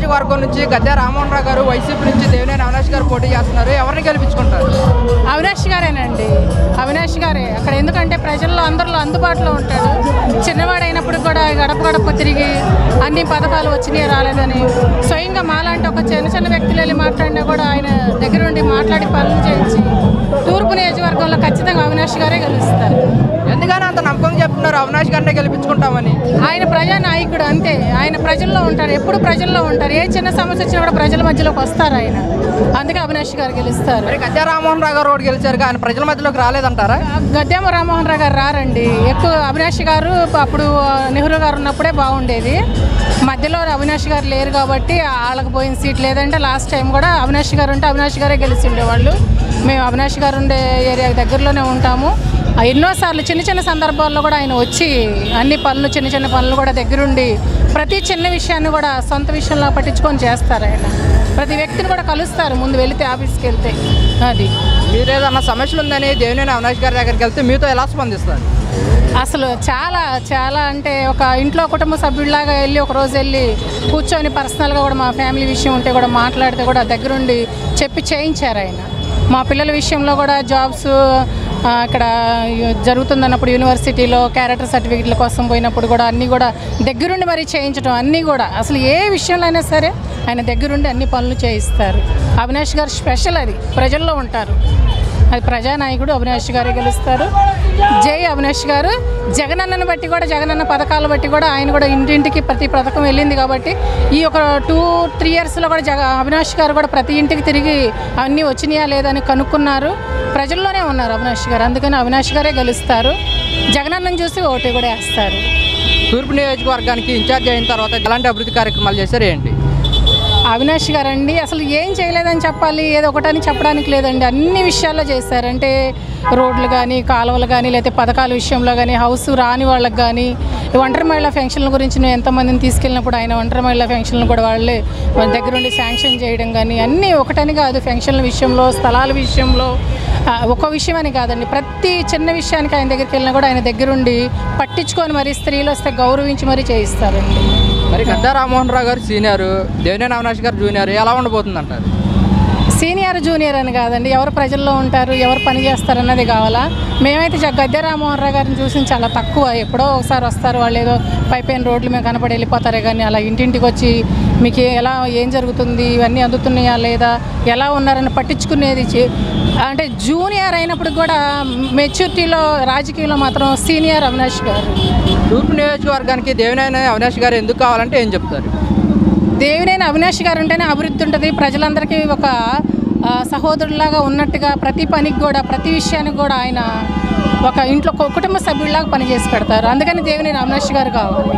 నియోజకవర్గం నుంచి గద్దె రామ్మోహన్ రావు గారు, వైసీపీ నుంచి దేవినేని అవినాష్ గారు పోటీ చేస్తున్నారు. ఎవరిని గెలిపించుకుంటారు? అవినాష్ గారేనండి. అవినాష్ గారే అక్కడ. ఎందుకంటే ప్రజల్లో అందరిలో అందుబాటులో ఉంటాడు. చిన్నవాడైనప్పుడు కూడా గడప గడప తిరిగి అన్ని పథకాలు వచ్చినాయి రాలేదని స్వయంగా మాలాంటి ఒక చిన్న చిన్న వ్యక్తులు వెళ్ళి మాట్లాడినా కూడా ఆయన దగ్గర నుండి మాట్లాడి పనులు చేయించి తూర్పు నియోజకవర్గంలో ఖచ్చితంగా అవినాష్ గారే గెలుస్తారు. ఎందుకని అంత నమ్మకం చెప్తున్నారు అవినాష్ గారినే గెలిపించుకుంటామని? ఆయన ప్రజానాయకుడు, అంతే. ఆయన ప్రజల్లో ఉంటారు, ఎప్పుడు ప్రజల్లో ఉంటారు. ఏ చిన్న సమస్య వచ్చినా కూడా ప్రజల మధ్యలోకి వస్తారు ఆయన. అందుకే అవినాష్ గారు గెలుస్తారు. గద్దె రామ్మోహన్ రావు గారు కూడా గెలిచారు, ఆయన ప్రజల మధ్యలోకి రాలేదంటారా? గద్దె రామ్మోహన్ రావు గారు రారండి. ఎక్కువ అవినాష్ గారు అప్పుడు నెహ్రూ గారు ఉన్నప్పుడే బాగుండేది. మధ్యలో అవినాష్ గారు లేరు కాబట్టి వాళ్ళకి పోయిన సీట్. లేదంటే లాస్ట్ టైం కూడా అవినాష్ గారు ఉంటే అవినాష్ గారే గెలిచి ఉండేవాళ్ళు. మేము అవినాష్ గారు ఉండే ఏరియా దగ్గరలోనే ఉంటాము. ఎన్నోసార్లు చిన్న చిన్న సందర్భాల్లో కూడా ఆయన వచ్చి అన్ని పనులు, చిన్న చిన్న పనులు కూడా దగ్గరుండి ప్రతి చిన్న విషయాన్ని కూడా సొంత విషయంలో పట్టించుకొని చేస్తారు ఆయన. ప్రతి వ్యక్తిని కూడా కలుస్తారు ముందు వెళితే, ఆఫీస్కి వెళ్తే. అది మీరేదన్నా సమస్యలు ఉందని దేవినేని అవినాష్ గారి దగ్గరికి వెళ్తే మీతో ఎలా స్పందిస్తారు? అసలు చాలా చాలా అంటే ఒక ఇంట్లో కుటుంబ సభ్యుడిలాగా వెళ్ళి ఒక రోజు వెళ్ళి కూర్చొని పర్సనల్గా కూడా మా ఫ్యామిలీ విషయం ఉంటే కూడా మాట్లాడితే కూడా దగ్గరుండి చెప్పి చేయించారు ఆయన. మా పిల్లల విషయంలో కూడా జాబ్స్ అక్కడ జరుగుతుందన్నప్పుడు యూనివర్సిటీలో క్యారెక్టర్ సర్టిఫికెట్ల కోసం పోయినప్పుడు కూడా అన్నీ కూడా దగ్గరుండి మరీ చేయించడం, అన్నీ కూడా అసలు ఏ విషయంలో అయినా సరే ఆయన దగ్గరుండి అన్ని పనులు చేయిస్తారు. అవినాష్ గారు స్పెషల్, అది ప్రజల్లో ఉంటారు. అది ప్రజానాయకుడు అవినాష్ గారే గెలుస్తారు. జై అవినాష్ గారు. జగనన్నను బట్టి కూడా, జగనన్న పథకాలు బట్టి కూడా ఆయన కూడా ఇంటింటికి ప్రతి పథకం వెళ్ళింది కాబట్టి ఈ ఒక 2-3 ఇయర్స్లో కూడా అవినాష్ గారు కూడా ప్రతి ఇంటికి తిరిగి అన్నీ వచ్చినాయా లేదని కనుక్కున్నారు. ప్రజల్లోనే ఉన్నారు అవినాష్ గారు. అందుకని అవినాష్ గారే గెలుస్తారు. జగనన్నను చూసి ఓటు కూడా వేస్తారు. తూర్పు నియోజకవర్గానికి ఇన్ఛార్జ్ అయిన తర్వాత ఎలాంటి అభివృద్ధి కార్యక్రమాలు చేశారు ఏంటి? అవినాష్ గారండి అసలు ఏం చేయలేదని చెప్పాలి, ఏదో ఒకటని చెప్పడానికి లేదండి. అన్ని విషయాల్లో చేశారంటే రోడ్లు కానీ, కాలువలు కానీ, లేకపోతే పథకాల విషయంలో కానీ, హౌస్ రాని వాళ్ళకి కానీ, ఒంటరి మహిళా ఫెన్షన్ల గురించి నేను ఎంతమందిని తీసుకెళ్ళినప్పుడు ఆయన ఒంటరి మహిళా ఫెన్షన్లు కూడా వాళ్ళే దగ్గరుండి శాంక్షన్ చేయడం కానీ, అన్నీ ఒకటని కాదు. ఫెన్షన్ల విషయంలో, స్థలాల విషయంలో, ఒక విషయం అని కాదండి, ప్రతి చిన్న విషయానికి ఆయన దగ్గరికి వెళ్ళినా కూడా ఆయన దగ్గరుండి పట్టించుకొని మరి స్త్రీలు వస్తే గౌరవించి మరీ చేయిస్తారండి. మరి గద్దె రామ్మోహన్ రావు గారు సీనియర్, దేవినేని అవినాష్ గారు జూనియర్, ఎలా ఉండబోతుంది అంటారు? సీనియర్ జూనియర్ అని కాదండి, ఎవరు ప్రజల్లో ఉంటారు, ఎవరు పని చేస్తారన్నది కావాలా. మేమైతే గద్దె రామ్మోహన్ రావు గారిని చూసి చాలా తక్కువ. ఎప్పుడో ఒకసారి వస్తారు వాళ్ళు, ఏదో పైపైన రోడ్లు మేము కనపడి వెళ్ళిపోతారే కానీ అలా ఇంటింటికి వచ్చి మీకు ఎలా ఏం జరుగుతుంది, ఇవన్నీ అందుతున్నాయా లేదా, ఎలా ఉన్నారని పట్టించుకునేది. అంటే జూనియర్ అయినప్పుడు కూడా మెచ్యూరిటీలో, రాజకీయంలో మాత్రం సీనియర్ అవినాష్ గారు. తూర్పు నియోజకవర్గానికి దేవినేని అవినాష్ గారు ఎందుకు కావాలంటే ఏం చెప్తారు? దేవినేని అవినాష్ గారు ఉంటేనే అభివృద్ధి ఉంటుంది. ప్రజలందరికీ ఒక సహోదరులాగా ఉన్నట్టుగా ప్రతి పనికి కూడా, ప్రతి విషయానికి కూడా ఆయన ఒక ఇంట్లో కుటుంబ సభ్యుడిలాగా పనిచేసి పెడతారు. అందుకని దేవినేని అవినాష్ గారు కావాలి.